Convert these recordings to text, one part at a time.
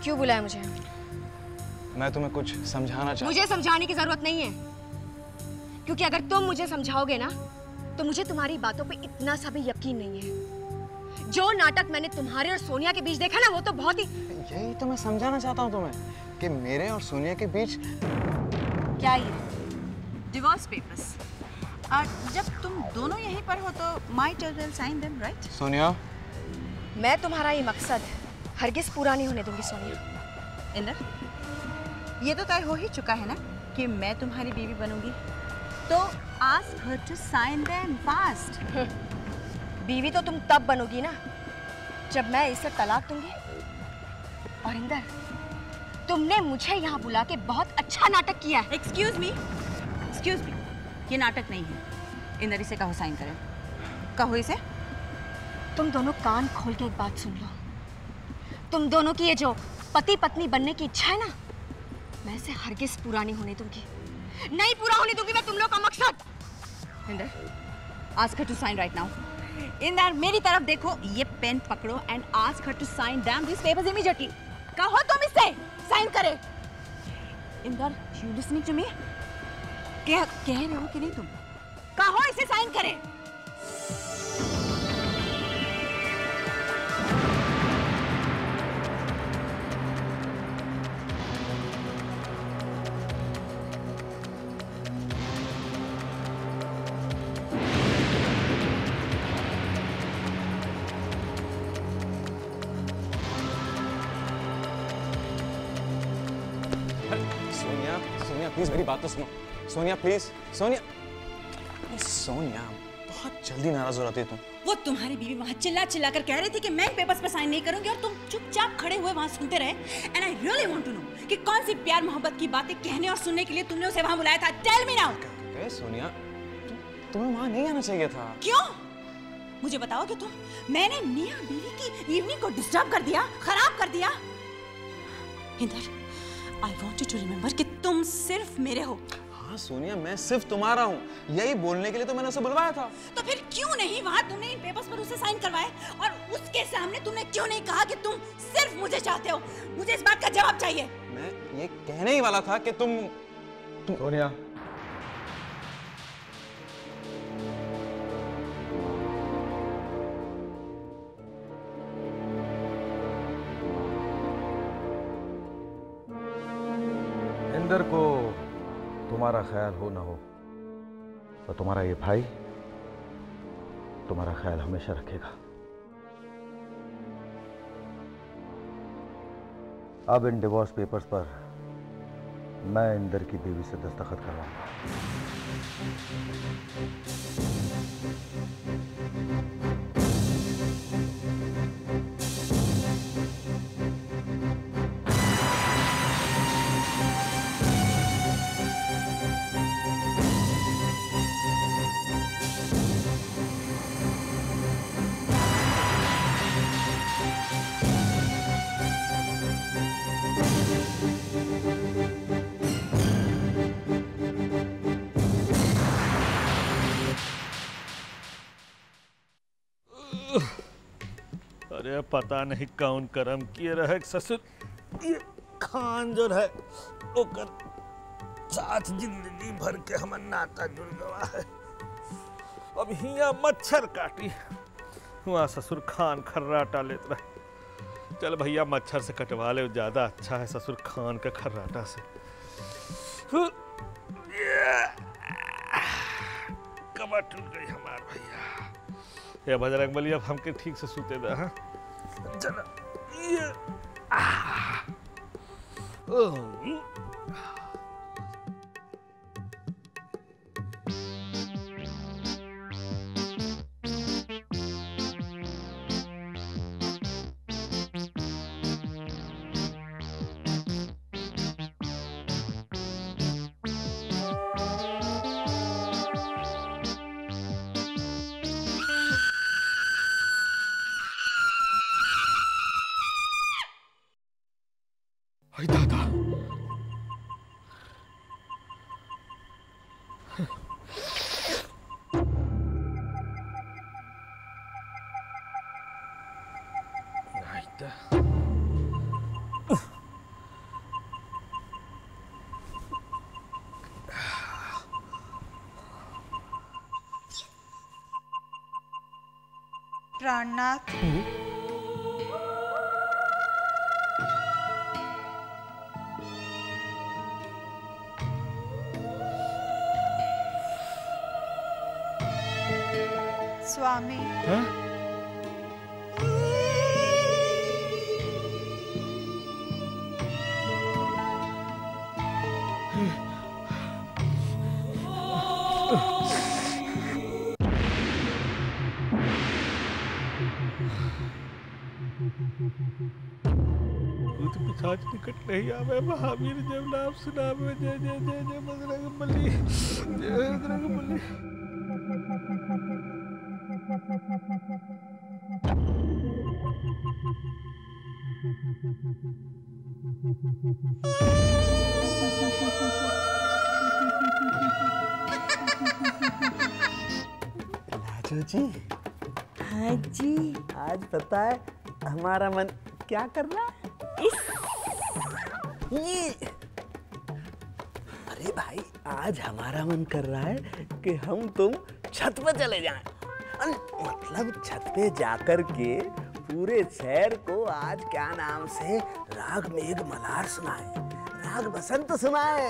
क्यों बुलाया मुझे? मैं तुम्हें कुछ समझाना चाहता हूँ। मुझे समझाने की जरूरत नहीं है, क्योंकि अगर तुम मुझे समझाओगे ना तो मुझे तुम्हारी बातों पे इतना सा भी यकीन नहीं है। जो नाटक मैंने तुम्हारे और सोनिया के बीच देखा ना, वो तो बहुत ही... यही तो मैं समझाना चाहता हूँ तुम्हें कि मेरे और सोनिया के बीच... क्या ये डिवोर्स पेपर्स? जब तुम दोनों यहीं पर हो तो might as well sign them, right? Sonia, मैं तुम्हारा ये मकसद हरगिज पूरा नहीं होने दूंगी सोनिया। इंदर, ये तो तय हो ही चुका है ना कि मैं तुम्हारी बीवी बनूंगी, तो ask her to sign them fast. बीवी तो तुम तब बनोगी ना जब मैं इसे तलाक दूंगी। और इंदर, तुमने मुझे यहाँ बुला के बहुत अच्छा नाटक किया है। एक्सक्यूज मी, ये नाटक नहीं है। इंदर, इसे कहो साइन करें। कहो इसे। तुम दोनों कान खोल के एक बात सुन लो। तुम दोनों की ये जो पति पत्नी बनने की इच्छा है ना, मैं इसे हरगिज पूरा नहीं होने दूंगी। नहीं पूरा होने दूंगी मैं तुम लोग का मकसद। Inder, ask her to sign right now. Inder, मेरी तरफ देखो, ये पेन पकड़ो and ask her to sign them this papers immediately. कहो तुम इससे साइन करे। Inder, you listening to me? कह रहे हो कि नहीं तुम? कहो इसे साइन करे। सोनिया प्लीज मेरी बात तो सुनो। सोनिया प्लीज, सोनिया बहुत जल्दी नाराज हो रही है तुम। वो तुम्हारी बीवी वहां चिल्ला चिल्ला कर कह रही थी कि मैं पेपर्स पर साइन नहीं करूंगी और तुम चुपचाप खड़े हुए वहां सुनते रहे। And I really want to know कि कौन सी प्यार मोहब्बत की बातें कहने और सुनने के लिए तुमने उसे वहां बुलाया था। Tell me now. सोनिया, तुम्हें वहां नहीं आना चाहिए था। क्यों? मुझे बताओ कि मैंने मियां बीवी की इवनिंग को डिस्टर्ब कर दिया, खराब कर दिया? Inder, I want you to remember कि तुम सिर्फ मेरे हो। हाँ सोनिया, मैं सिर्फ तुम्हारा हूँ, यही बोलने के लिए तो मैंने उसे बुलवाया था। तो फिर क्यों नहीं वहां तुमने इन पेपर्स पर उसे साइन करवाए? और उसके सामने तुमने क्यों नहीं कहा कि तुम सिर्फ मुझे चाहते हो? मुझे इस बात का जवाब चाहिए। मैं ये कहने ही वाला था कि तुम... सोनिया, इंदर को तुम्हारा ख्याल हो ना हो तो तुम्हारा ये भाई तुम्हारा ख्याल हमेशा रखेगा। अब इन डिवोर्स पेपर्स पर मैं इंदर की बीवी से दस्तखत करवाऊंगा। अरे पता नहीं कौन कर्म किए रहे ससुर, ये खान जो है वो कर साथ जिंदगी भर के हमर नाता जुड़ गया है। अब हिया मच्छर काटी, वहाँ ससुर खान खर्राटा लेते रहे। चल भैया मच्छर से कटवा ले, ज्यादा अच्छा है ससुर खान के खर्राटा से। कमर टूट गई हमार भैया। ये बजरंग बली अब हमके ठीक से सूते दे। हाँ चला ये दादा नहीं प्राणनाथ, स्वामी, भूत पिशाच निकट नहीं आवे, महावीर जब नाम सुनावे, जय जय जय जय बजरंगबली, जय बजरंगबली। लाजो जी, हाँ जी। आज पता है हमारा मन क्या कर रहा है? ये अरे भाई, आज हमारा मन कर रहा है कि हम तुम छत पे चले जाएं। मतलब छत पे जाकर के पूरे शहर को आज क्या नाम से राग मेघ मल्हार सुनाए, राग बसंत सुनाए।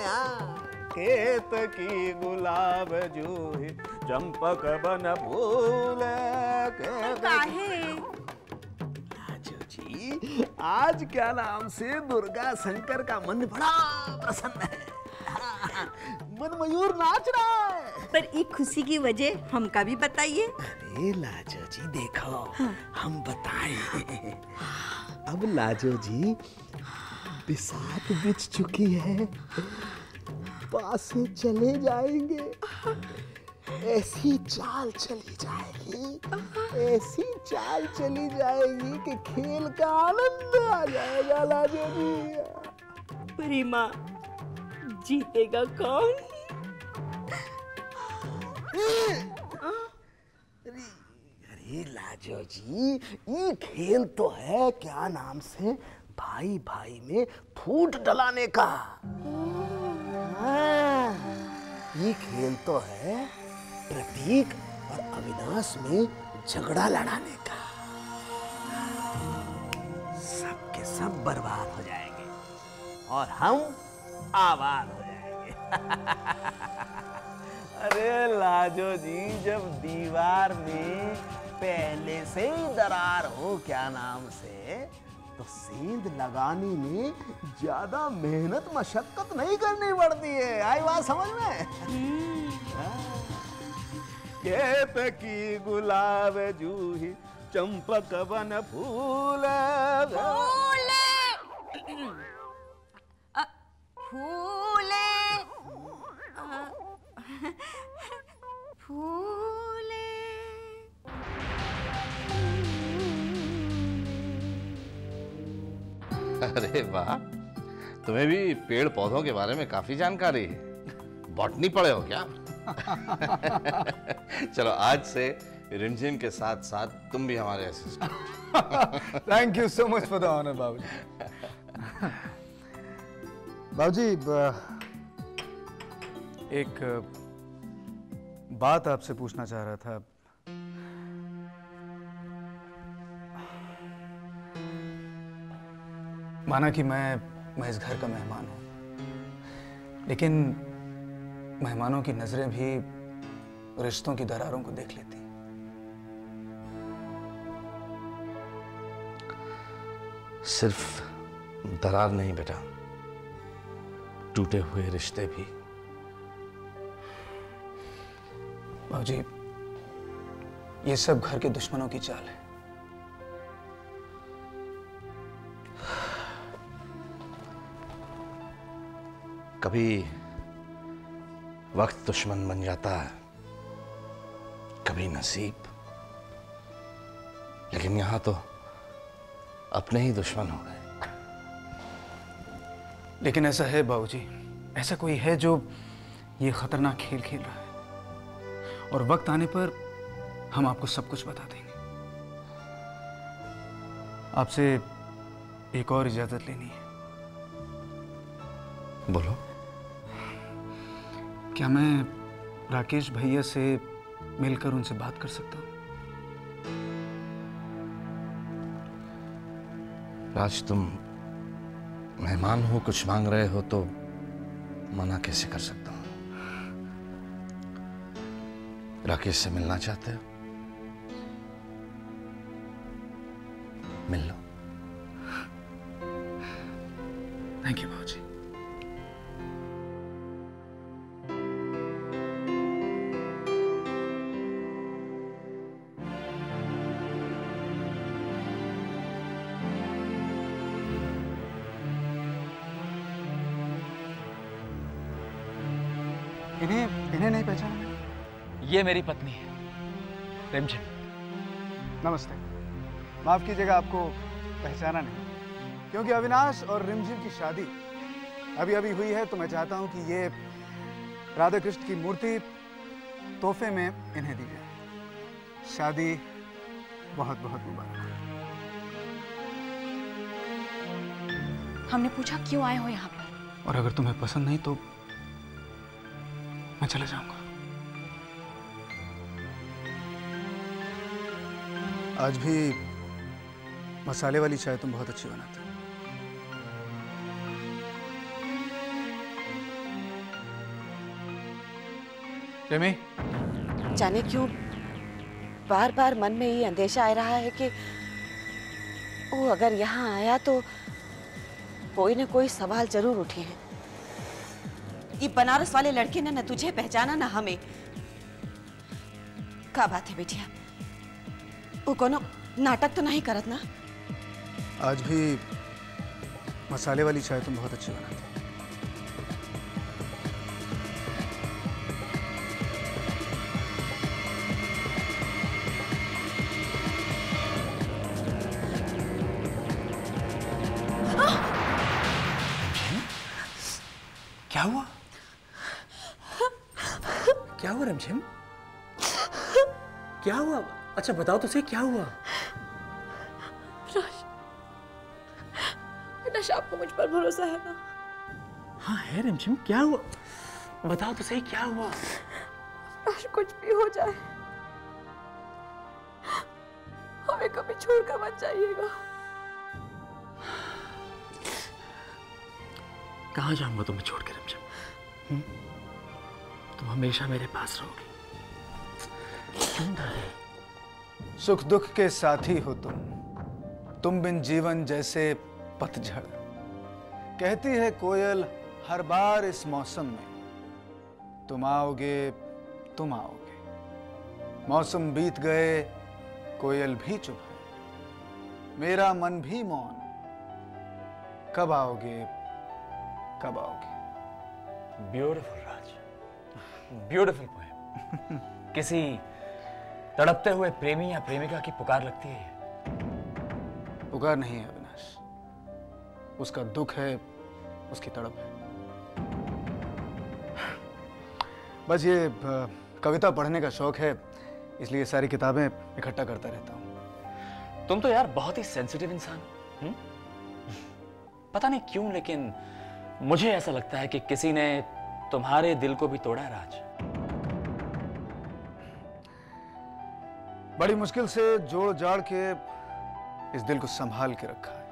खेत की गुलाब जूही चंपक बन फूल। जी, आज क्या नाम से दुर्गा शंकर का मन बड़ा प्रसन्न है। मन मयूर नाच रहा है। पर एक खुशी की वजह हमका भी बताइए। अरे लाजो जी देखो, हम बताएं। अब लाजो जी बिसात बिछ चुकी है, पास से चले जाएंगे, ऐसी चाल चली जाएगी, ऐसी चाल चली जाएगी कि खेल का आनंद आ जाएगा लाजो जी। परिमा, जीतेगा कौन? अरे लाजो जी, ये खेल तो है क्या नाम से भाई भाई में फूट डलाने का। ये खेल तो है प्रतीक और अविनाश में झगड़ा लड़ाने का। सब के सब बर्बाद हो जाएंगे और हम आबाद हो जाएंगे। अरे लाजो जी, जब दीवार में पहले से ही दरार हो क्या नाम से, तो सेंध लगाने में ज्यादा मेहनत मशक्कत नहीं करनी पड़ती है। आई बात समझ में? खेत की गुलाब जूही चंपक बन फूल। फूले। अरे वाह, तुम्हें भी पेड़ पौधों के बारे में काफी जानकारी है। बॉटनी पढ़े हो क्या? चलो आज से रिमझिम के साथ साथ तुम भी हमारे assistant. Thank you so much for the honour Babuji. Babuji, एक बात आपसे पूछना चाह रहा था। माना कि मैं इस घर का मेहमान हूं, लेकिन मेहमानों की नजरें भी रिश्तों की दरारों को देख लेती। सिर्फ दरार नहीं बेटा, टूटे हुए रिश्ते भी। बाबूजी, ये सब घर के दुश्मनों की चाल है। कभी वक्त दुश्मन बन जाता है, कभी नसीब, लेकिन यहां तो अपने ही दुश्मन हो गए। लेकिन ऐसा है बाबूजी, ऐसा कोई है जो ये खतरनाक खेल खेल रहा है, और वक्त आने पर हम आपको सब कुछ बता देंगे। आपसे एक और इजाजत लेनी है। बोलो। क्या मैं राकेश भैया से मिलकर उनसे बात कर सकता हूँ? राज, तुम मेहमान हो, कुछ मांग रहे हो तो मना कैसे कर सकता हूं? राकेश से मिलना चाहते हो? मिल लो। थैंक यू बाबूजी। इन्हें नहीं पहचाना मैंने? ये मेरी पत्नी है, रिमझिम। नमस्ते। माफ कीजिएगा, आपको पहचाना नहीं, क्योंकि अविनाश और रिमझिम की शादी अभी अभी हुई है, तो मैं चाहता हूं कि ये राधा कृष्ण की मूर्ति तोहफे में इन्हें दी जाए। शादी बहुत बहुत मुबारक। हमने पूछा क्यों आए हो यहाँ पर? और अगर तुम्हें पसंद नहीं तो मैं चला जाऊंगा। आज भी मसाले वाली चाय तुम बहुत अच्छी बनाते हो। रेमी, जाने क्यों बार बार मन में ये अंदेशा आ रहा है कि वो अगर यहाँ आया तो कोई न कोई सवाल जरूर उठे हैं। ये बनारस वाले लड़के ने न तुझे पहचाना न हमें। क्या बात है बेटिया, वो कोनो नाटक तो नहीं करत ना? आज भी मसाले वाली चाय तुम बहुत अच्छी बनाते हो। क्या हुआ? क्या हुआ रिमझिम? क्या हुआ? अच्छा बताओ तो सही, क्या हुआ? विनाश, आपको मुझ पर भरोसा है ना? हाँ है रिमझिम, क्या हुआ? बताओ तो सही, क्या हुआ? कुछ भी हो जाए हमें कभी छोड़कर मत जाइएगा। कहाँ जाऊंगा तुम्हें छोड़ के रिमझिम? तुम हमेशा मेरे पास रहोगी। क्यों दादी? सुख दुख के साथी हो तुम बिन जीवन जैसे पतझड़। कहती है कोयल हर बार इस मौसम में, तुम आओगे तुम आओगे। मौसम बीत गए, कोयल भी चुप है, मेरा मन भी मौन। कब आओगे कब आओगे? ब्यूटीफुल राज, ब्यूटीफुल पोएम। किसी तड़पते हुए प्रेमी या प्रेमिका की पुकार लगती है ये। पुकार नहीं है अविनाश, उसका दुख है, उसकी तड़प है। बस ये कविता पढ़ने का शौक है, इसलिए सारी किताबें इकट्ठा करता रहता हूँ। तुम तो यार बहुत ही सेंसिटिव इंसान हो। पता नहीं क्यों, लेकिन मुझे ऐसा लगता है कि किसी ने तुम्हारे दिल को भी तोड़ा है राज। बड़ी मुश्किल से जोड़ जाड़ के इस दिल को संभाल के रखा है।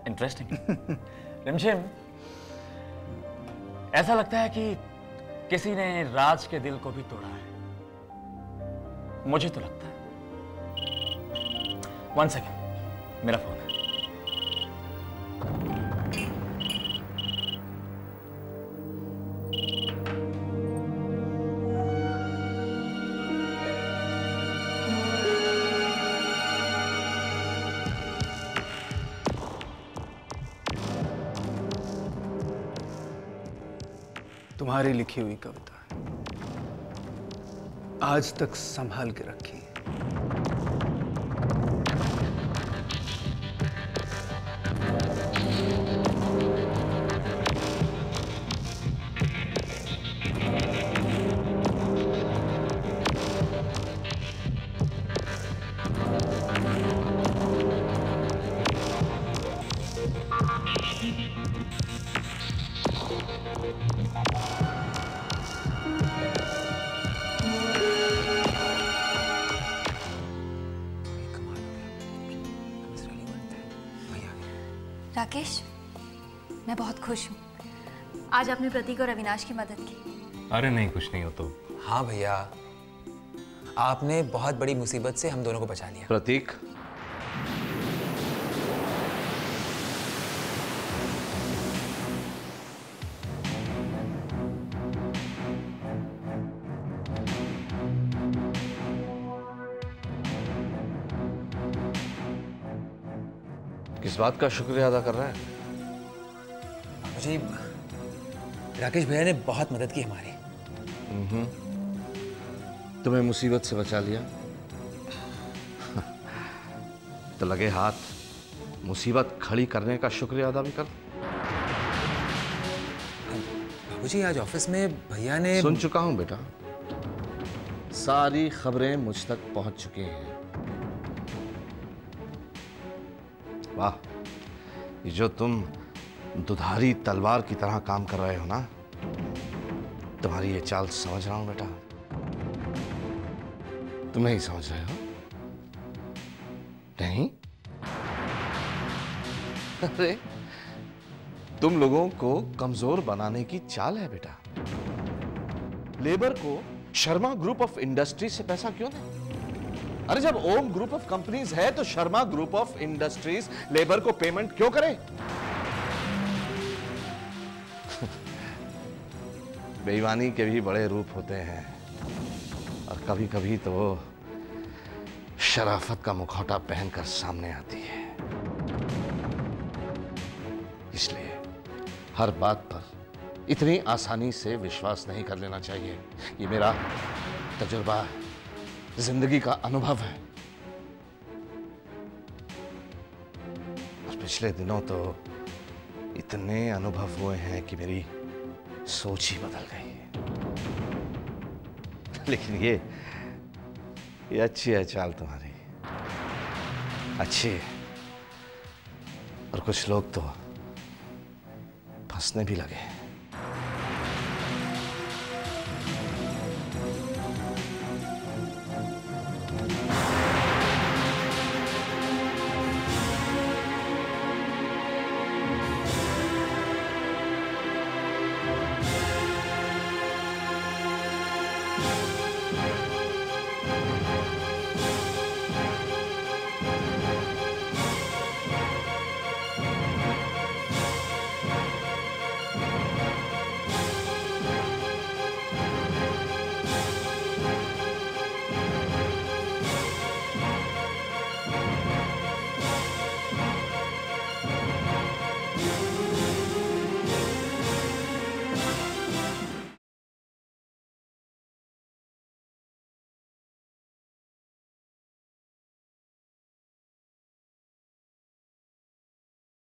इंटरेस्टिंग। रिमझिम, ऐसा लगता है कि किसी ने राज के दिल को भी तोड़ा है। मुझे तो लगता है। 1 सेकेंड, मेरा फोन है। तुम्हारी लिखी हुई कविता आज तक संभाल के रखी है। राकेश, मैं बहुत खुश हूँ आज आपने प्रतीक और अविनाश की मदद की। अरे नहीं, कुछ नहीं हो तो। हाँ भैया, आपने बहुत बड़ी मुसीबत से हम दोनों को बचा लिया। प्रतीक, किस बात का शुक्रिया अदा कर रहा है? मुझे राकेश भैया ने बहुत मदद की हमारी। तुम्हें मुसीबत से बचा लिया तो लगे हाथ मुसीबत खड़ी करने का शुक्रिया अदा भी कर। बाबूजी, आज ऑफिस में भैया ने... सुन चुका हूं बेटा, सारी खबरें मुझ तक पहुंच चुकी हैं। वाह, ये जो तुम दुधारी तलवार की तरह काम कर रहे हो ना, तुम्हारी ये चाल समझ रहा हूं बेटा। तुम नहीं समझ रहे हो? नहीं? अरे तुम लोगों को कमजोर बनाने की चाल है बेटा। लेबर को शर्मा ग्रुप ऑफ इंडस्ट्री से पैसा क्यों दें? अरे जब ओम ग्रुप ऑफ कंपनीज है तो Sharma group of industries labour को पेमेंट क्यों करे? बेईमानी के भी बड़े रूप होते हैं और कभी कभी तो वो शराफत का मुखौटा पहनकर सामने आती है। इसलिए हर बात पर इतनी आसानी से विश्वास नहीं कर लेना चाहिए। ये मेरा तजुर्बा, जिंदगी का अनुभव है। और पिछले दिनों तो इतने अनुभव हुए हैं कि मेरी सोच ही बदल गई है। लेकिन ये अच्छी है चाल तुम्हारी, अच्छी है। और कुछ लोग तो फंसने भी लगे।